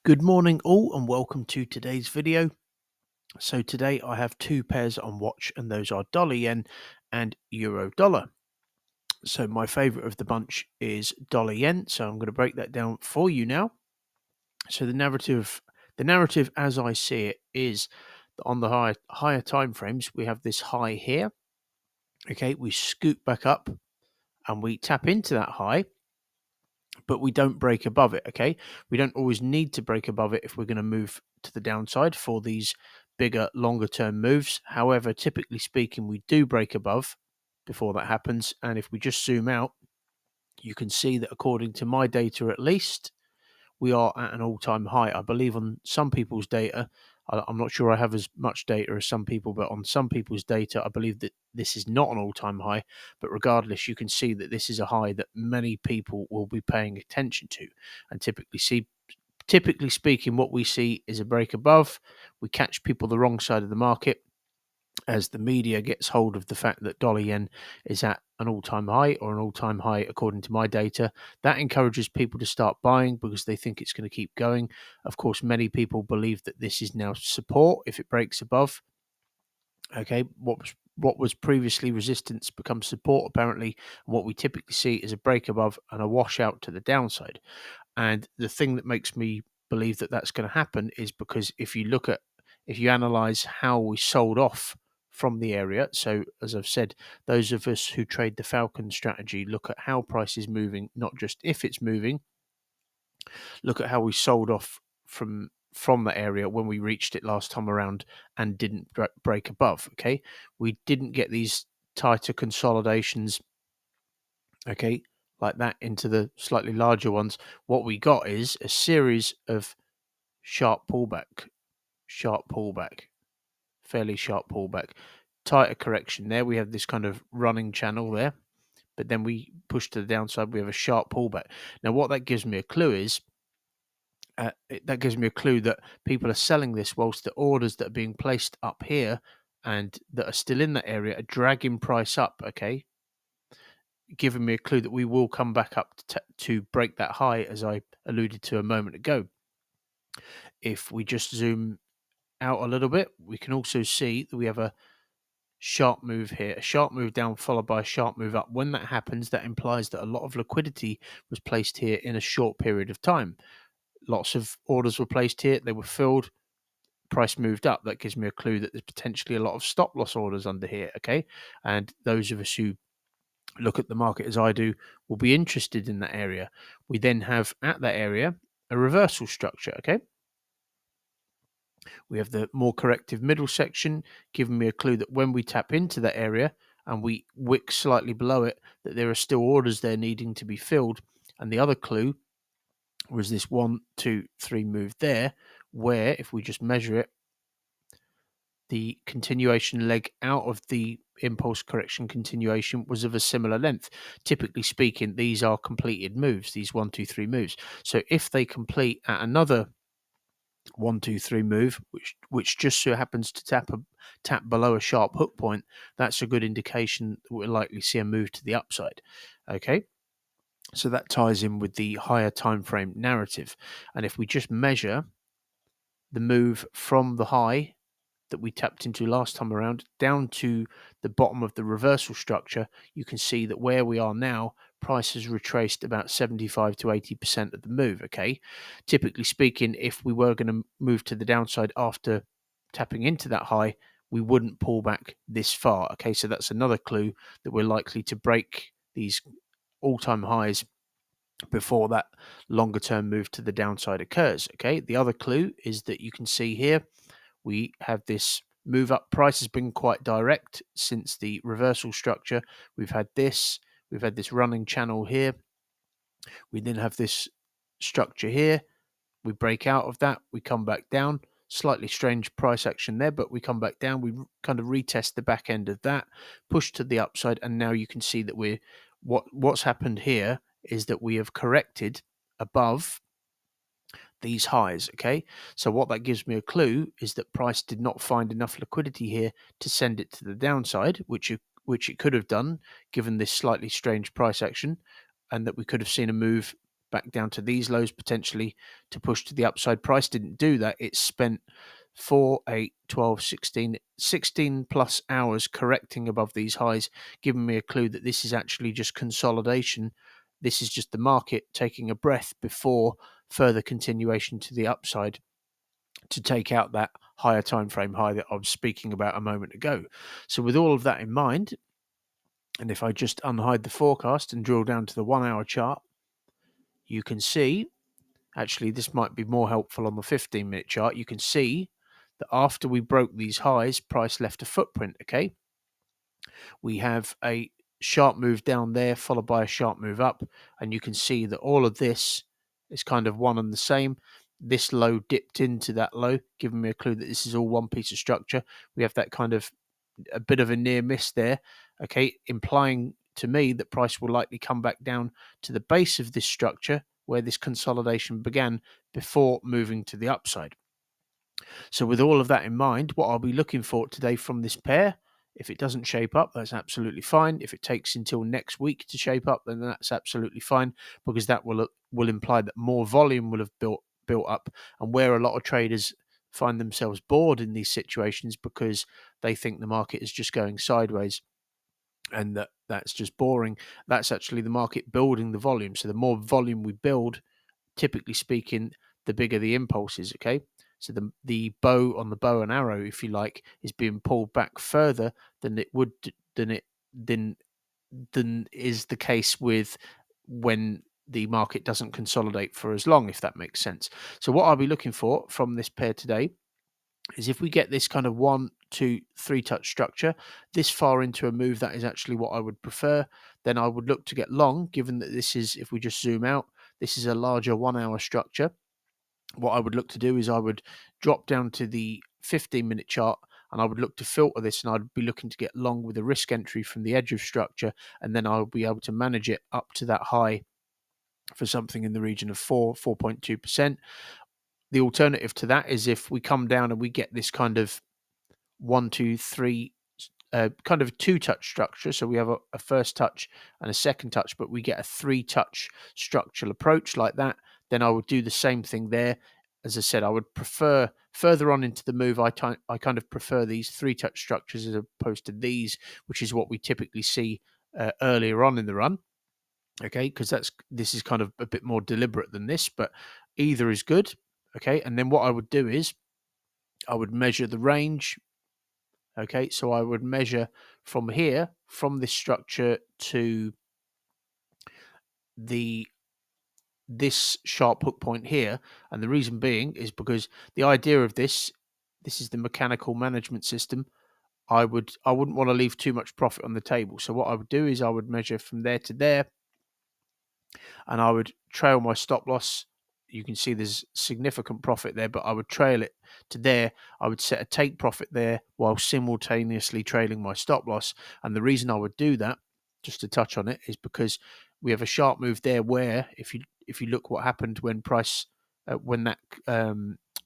Good morning all and welcome to today's video. So today I have two pairs on watch and those are dollar yen and euro dollar. So my favorite of the bunch is dollar yen, so I'm going to break that down for you now. So the narrative as I see it is that on the higher time frames we have this high here. Okay, we scoot back up and we tap into that high, but we don't break above it. Okay, we don't always need to break above it if we're going to move to the downside for these bigger, longer term moves. However, typically speaking, we do break above before that happens. And if we just zoom out, you can see that according to my data, at least, we are at an all-time high. I believe on some people's data, I'm not sure I have as much data as some people, but on some people's data, I believe that this is not an all-time high. But regardless, you can see that this is a high that many people will be paying attention to. And typically speaking, what we see is a break above. We catch people the wrong side of the market as the media gets hold of the fact that dollar yen is at an all-time high or an all-time high according to my data. That encourages people to start buying because they think it's going to keep going. Of course, many people believe that this is now support if it breaks above. Okay, what was previously resistance becomes support apparently, and what we typically see is a break above and a washout to the downside. And the thing that makes me believe that that's going to happen is because if you analyze how we sold off from the area. So as I've said, those of us who trade the Falcon strategy look at how price is moving, not just if it's moving. Look at how we sold off from that area when we reached it last time around and didn't break above. Okay, we didn't get these tighter consolidations, okay, like that into the slightly larger ones. What we got is a series of sharp pullback, fairly sharp pullback, tighter correction there. We have this kind of running channel there, but then we push to the downside. We have a sharp pullback. Now, what that gives me a clue is that gives me a clue that people are selling this whilst the orders that are being placed up here and that are still in that area are dragging price up. Okay, giving me a clue that we will come back up to break that high, as I alluded to a moment ago. If we just zoom out a little bit, we can also see that we have a sharp move here, a sharp move down followed by a sharp move up. When that happens, that implies that a lot of liquidity was placed here in a short period of time. Lots of orders were placed here, they were filled, price moved up. That gives me a clue that there's potentially a lot of stop loss orders under here. Okay, and those of us who look at the market as I do will be interested in that area. We then have at that area a reversal structure. Okay, we have the more corrective middle section, giving me a clue that when we tap into that area and we wick slightly below it, that there are still orders there needing to be filled. And the other clue was this 1, 2, 3 move there, where if we just measure it, the continuation leg out of the impulse correction continuation was of a similar length. Typically speaking, these are completed moves, these 1, 2, 3 moves. So if they complete at another 1, 2, 3 move, which just so happens to tap below a sharp hook point, that's a good indication that we'll likely see a move to the upside. Okay, so that ties in with the higher time frame narrative. And if we just measure the move from the high that we tapped into last time around down to the bottom of the reversal structure, you can see that where we are now, price has retraced about 75 to 80% of the move. Okay, typically speaking, if we were going to move to the downside after tapping into that high, we wouldn't pull back this far. Okay, so that's another clue that we're likely to break these all-time highs before that longer term move to the downside occurs. Okay, the other clue is that you can see here we have this move up. Price has been quite direct since the reversal structure. We've had this running channel here. We then have this structure here. We break out of that. We come back down. Slightly strange price action there, but we come back down. We kind of retest the back end of that, push to the upside, and now you can see that what's happened here is that we have corrected above these highs. Okay, so what that gives me a clue is that price did not find enough liquidity here to send it to the downside, which it could have done given this slightly strange price action, and that we could have seen a move back down to these lows potentially to push to the upside. Price didn't do that. It spent 4, 8, 12, 16 plus hours correcting above these highs, giving me a clue that this is actually just consolidation. This is just the market taking a breath before further continuation to the upside to take out that higher time frame high that I was speaking about a moment ago. So with all of that in mind, and if I just unhide the forecast and drill down to the 1 hour chart, you can see, actually this might be more helpful on the 15-minute chart. You can see that after we broke these highs, price left a footprint, okay? We have a sharp move down there followed by a sharp move up, and you can see that all of this is kind of one and the same. This low dipped into that low, giving me a clue that this is all one piece of structure. We have that kind of a bit of a near miss there, okay, implying to me that price will likely come back down to the base of this structure where this consolidation began before moving to the upside. So with all of that in mind, what I'll be looking for today from this pair, if it doesn't shape up, that's absolutely fine. If it takes until next week to shape up, then that's absolutely fine, because that will imply that more volume will have built up, and where a lot of traders find themselves bored in these situations because they think the market is just going sideways and that's just boring. That's actually the market building the volume. So the more volume we build, typically speaking, the bigger the impulse is, okay? So the bow on the bow and arrow, if you like, is being pulled back further than it would than is the case with when the market doesn't consolidate for as long, if that makes sense. So what I'll be looking for from this pair today is if we get this kind of 1, 2, 3 touch structure this far into a move, that is actually what I would prefer. Then I would look to get long, given that this is, if we just zoom out, this is a larger 1 hour structure. What I would look to do is I would drop down to the 15-minute chart and I would look to filter this, and I'd be looking to get long with a risk entry from the edge of structure, and then I'll be able to manage it up to that high for something in the region of 4.2%. The alternative to that is if we come down and we get this kind of 1, 2, 3 kind of 2-touch structure. So we have a first touch and a second touch, but we get a 3-touch structural approach like that. Then I would do the same thing there. As I said, I would prefer further on into the move. I kind of prefer these 3-touch structures as opposed to these, which is what we typically see earlier on in the run. Okay, because this is kind of a bit more deliberate than this, but either is good. Okay, and then what I would do is I would measure the range. Okay, so I would measure from here, from this structure to this sharp hook point here, and the reason being is because the idea of this is the mechanical management system. I wouldn't want to leave too much profit on the table. So what I would do is I would measure from there to there, and I would trail my stop loss. You can see there's significant profit there, but I would trail it to there. I would set a take profit there while simultaneously trailing my stop loss. And the reason I would do that, just to touch on it, is because we have a sharp move there where if you look what happened when price when that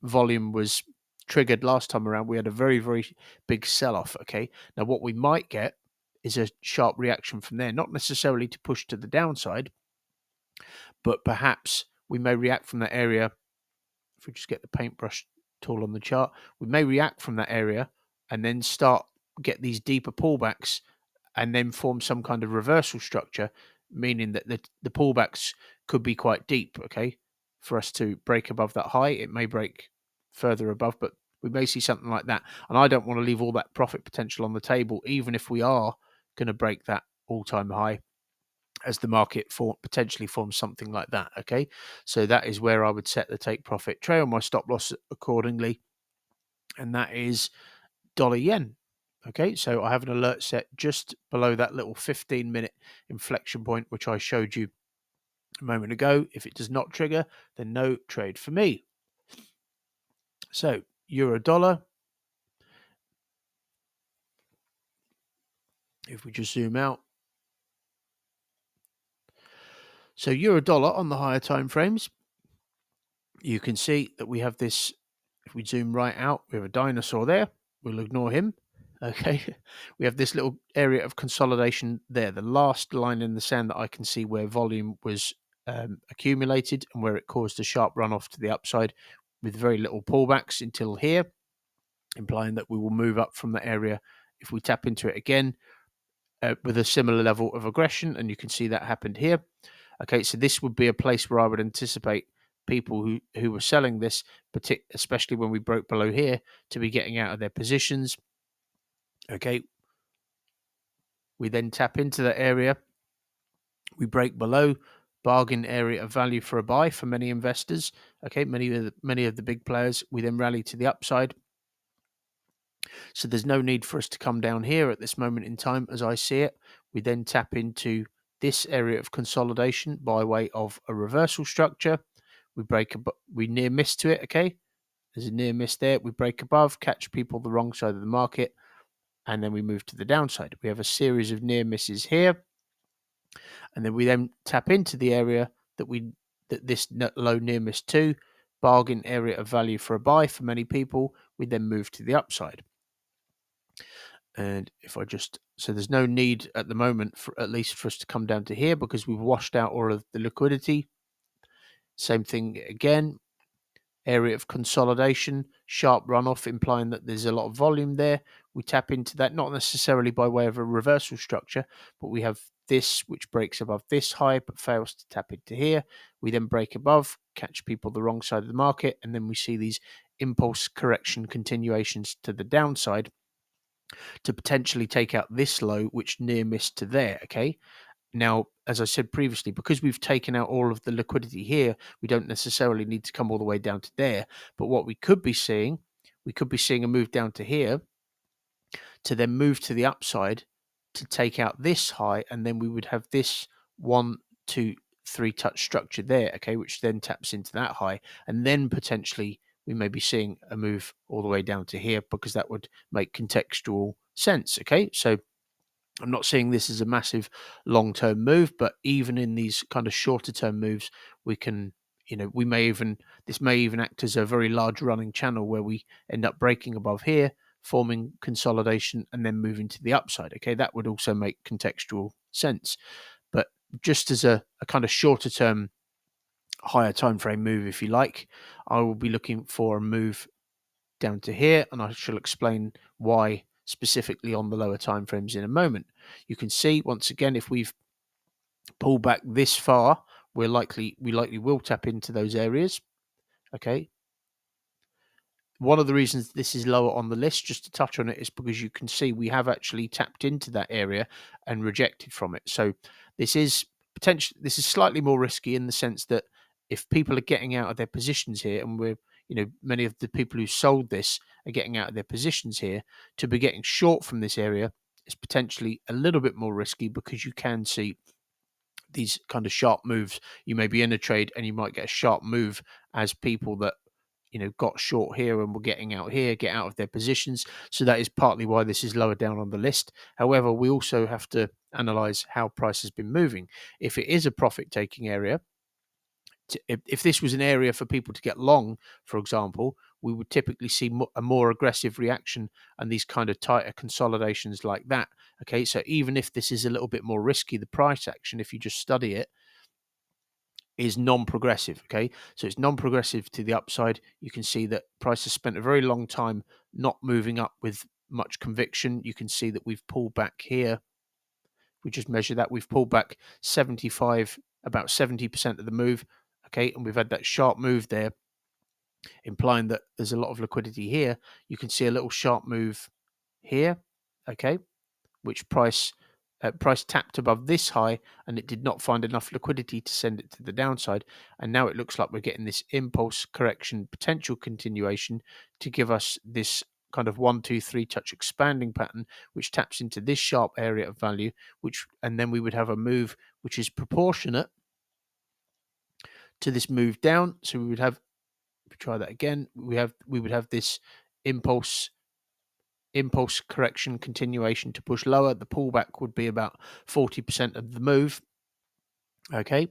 volume was triggered last time around, we had a very, very big sell-off. Okay, now what we might get is a sharp reaction from there, not necessarily to push to the downside, but perhaps we may react from that area. If we just get the paintbrush tool on the chart, we may react from that area and then get these deeper pullbacks and then form some kind of reversal structure, meaning that the pullbacks could be quite deep, okay, for us to break above that high. It may break further above, but we may see something like that. And I don't want to leave all that profit potential on the table, even if we are going to break that all-time high, as the market potentially forms something like that. Okay, so that is where I would set the take profit, trail my stop loss accordingly, and that is dollar yen. Okay, so I have an alert set just below that little 15-minute inflection point, which I showed you a moment ago. If it does not trigger, then no trade for me. So euro dollar, if we just zoom out. So euro dollar on the higher time frames, you can see that we have this. If we zoom right out, we have a dinosaur there. We'll ignore him. Okay, we have this little area of consolidation there, the last line in the sand that I can see where volume was accumulated and where it caused a sharp run off to the upside with very little pullbacks until here, implying that we will move up from that area if we tap into it again with a similar level of aggression. And you can see that happened here. Okay, so this would be a place where I would anticipate people who were selling this, especially when we broke below here, to be getting out of their positions. Okay, we then tap into that area. We break below, bargain area of value for a buy for many investors. Okay, many of the big players. We then rally to the upside. So there's no need for us to come down here at this moment in time, as I see it. We then tap into this area of consolidation by way of a reversal structure. We near miss to it. Okay, there's a near miss there. We break above, catch people the wrong side of the market, and then we move to the downside. We have a series of near misses here, and then we tap into the area that this low near miss to, bargain area of value for a buy for many people. We then move to the upside. And if I so there's no need at the moment for at least for us to come down to here because we've washed out all of the liquidity. Same thing again, area of consolidation, sharp runoff, implying that there's a lot of volume there. We tap into that, not necessarily by way of a reversal structure, but we have this which breaks above this high but fails to tap into here. We then break above, catch people the wrong side of the market, and then we see these impulse correction continuations to the downside to potentially take out this low, which near missed to there. Okay. Now, as I said previously, because we've taken out all of the liquidity here, we don't necessarily need to come all the way down to there. But what we could be seeing a move down to here to then move to the upside to take out this high, and then we would have this 1, 2, 3 touch structure there, okay, which then taps into that high, and then potentially we may be seeing a move all the way down to here because that would make contextual sense, okay? So I'm not seeing this as a massive long-term move, but even in these kind of shorter-term moves, we can, this may even act as a very large running channel where we end up breaking above here, forming consolidation, and then moving to the upside. Okay, that would also make contextual sense. But just as a kind of shorter-term, higher time frame move, if you like, I will be looking for a move down to here, and I shall explain why specifically on the lower time frames in a moment. You can see once again, if we've pulled back this far, we likely will tap into those areas. Okay. One of the reasons this is lower on the list, just to touch on it, is because you can see we have actually tapped into that area and rejected from it. So this is slightly more risky in the sense that if people are getting out of their positions here, and many of the people who sold this are getting out of their positions here, to be getting short from this area is potentially a little bit more risky because you can see these kind of sharp moves. You may be in a trade and you might get a sharp move as people that got short here and were getting out here get out of their positions. So that is partly why this is lower down on the list. However, we also have to analyze how price has been moving. If it is a profit taking area, if this was an area for people to get long, for example, we would typically see a more aggressive reaction and these kind of tighter consolidations like that. Okay, so even if this is a little bit more risky, the price action, if you just study it, is non-progressive. Okay, so it's non-progressive to the upside. You can see that price has spent a very long time not moving up with much conviction. You can see that we've pulled back here. We just measure that we've pulled back about 70% of the move. Okay, and we've had that sharp move there, implying that there's a lot of liquidity here. You can see a little sharp move here. Okay, which price tapped above this high, and it did not find enough liquidity to send it to the downside. And now it looks like we're getting this impulse correction potential continuation to give us this kind of 1, 2, 3 touch expanding pattern, which taps into this sharp area of value, and then we would have a move which is proportionate to this move down. So we would have, if we try that again, we would have this impulse correction continuation to push lower. The pullback would be about 40% of the move. Okay.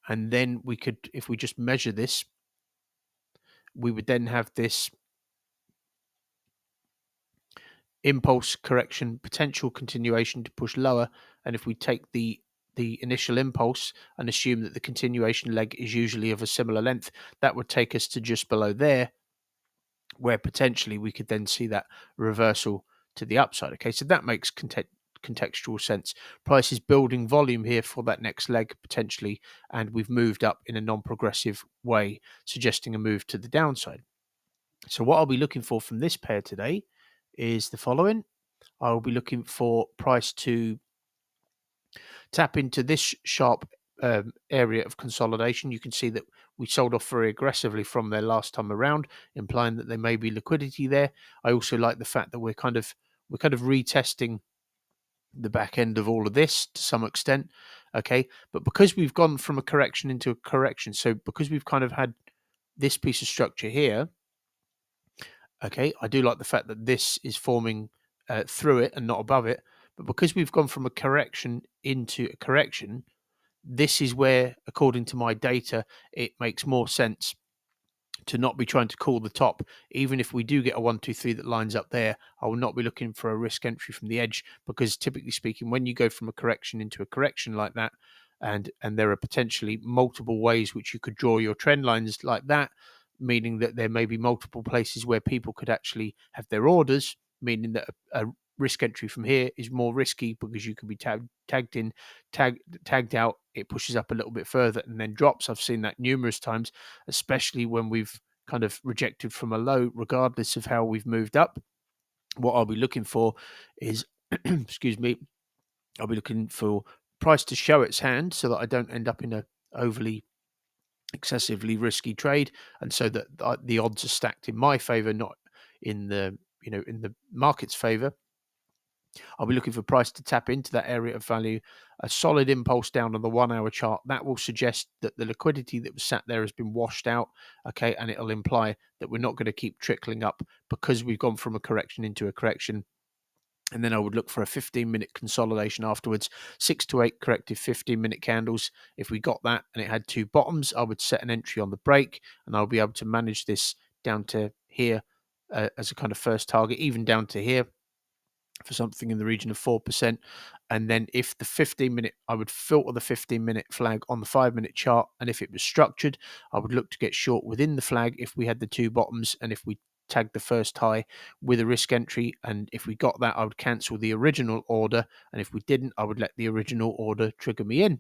And then we could, if we just measure this, we would then have this impulse correction potential continuation to push lower. And if we take the initial impulse and assume that the continuation leg is usually of a similar length, that would take us to just below there, where potentially we could then see that reversal to the upside. Okay, so that makes contextual sense. Price is building volume here for that next leg potentially, and we've moved up in a non-progressive way, suggesting a move to the downside. So what I'll be looking for from this pair today is the following. I'll be looking for price to tap into this sharp area of consolidation. You can see that we sold off very aggressively from there last time around, implying that there may be liquidity there. I also like the fact that we're kind of retesting the back end of all of this to some extent. Okay, but because we've gone from a correction into a correction, so because we've kind of had this piece of structure here, okay, I do like the fact that this is forming through it and not above it. But because we've gone from a correction into a correction, this is where, according to my data, it makes more sense to not be trying to call the top. Even if we do get a 1, 2, 3 that lines up there, I will not be looking for a risk entry from the edge, because typically speaking, when you go from a correction into a correction like that, and there are potentially multiple ways which you could draw your trend lines like that, meaning that there may be multiple places where people could actually have their orders, meaning that a risk entry from here is more risky because you could be tagged out. It pushes up a little bit further and then drops. I've seen that numerous times, especially when we've kind of rejected from a low, regardless of how we've moved up. What I'll be looking for is, excuse me, I'll be looking for price to show its hand so that I don't end up in a overly excessively risky trade, and so that the odds are stacked in my favor, not in the in the market's favor. I'll be looking for price to tap into that area of value. A solid impulse down on the 1 hour chart that will suggest that the liquidity that was sat there has been washed out. Okay, and it'll imply that we're not going to keep trickling up because we've gone from a correction into a correction. And then I would look for a 15-minute consolidation afterwards, 6 to 8 corrective 15-minute candles. If we got that and it had two bottoms, I would set an entry on the break, and I'll be able to manage this down to here as a kind of first target, even down to here for something in the region of 4%. And then if the 15-minute, I would filter the 15-minute flag on the 5-minute chart. And if it was structured, I would look to get short within the flag if we had the two bottoms, and if we tagged the first high with a risk entry. And if we got that, I would cancel the original order. And if we didn't, I would let the original order trigger me in.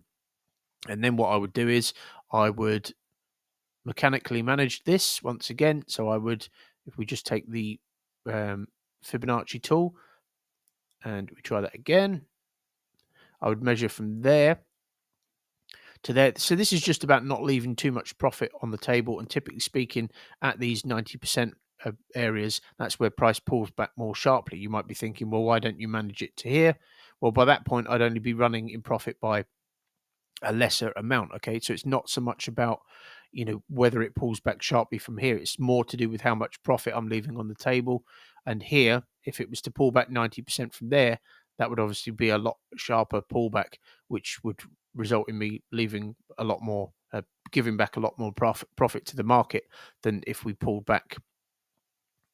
And then what I would do is I would mechanically manage this once again. So I would, if we just take the Fibonacci tool, and we try that again, I would measure from there to there. So this is just about not leaving too much profit on the table. And typically speaking, at these 90% areas, that's where price pulls back more sharply. You might be thinking, well, why don't you manage it to here? Well, by that point, I'd only be running in profit by a lesser amount. Okay, so it's not so much about whether it pulls back sharply from here. It's more to do with how much profit I'm leaving on the table. And here, if it was to pull back 90% from there, that would obviously be a lot sharper pullback, which would result in me leaving a lot more, giving back a lot more profit to the market than if we pulled back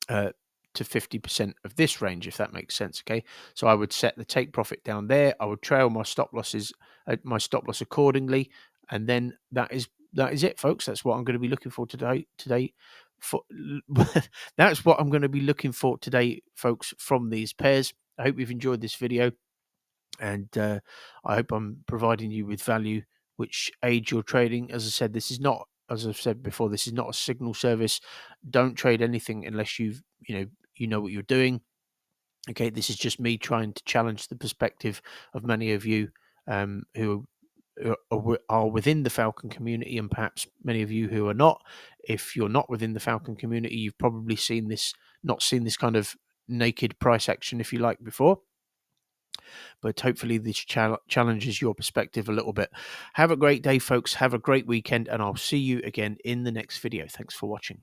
to 50% of this range, if that makes sense. Okay, so I would set the take profit down there. I would trail my stop losses, accordingly, and then that is it, folks. That's what I'm going to be looking for today. That's what I'm going to be looking for today, folks, from these pairs. I hope you've enjoyed this video, and I hope I'm providing you with value which aids your trading. As I said, this is not, as I've said before, this is not a signal service. Don't trade anything unless you know what you're doing. Okay, this is just me trying to challenge the perspective of many of you who are within the Falcon community, and perhaps many of you who are not. If you're not within the Falcon community, you've probably not seen this kind of naked price action, if you like, before. But hopefully this challenges your perspective a little bit. Have a great day, folks. Have a great weekend, and I'll see you again in the next video. Thanks for watching.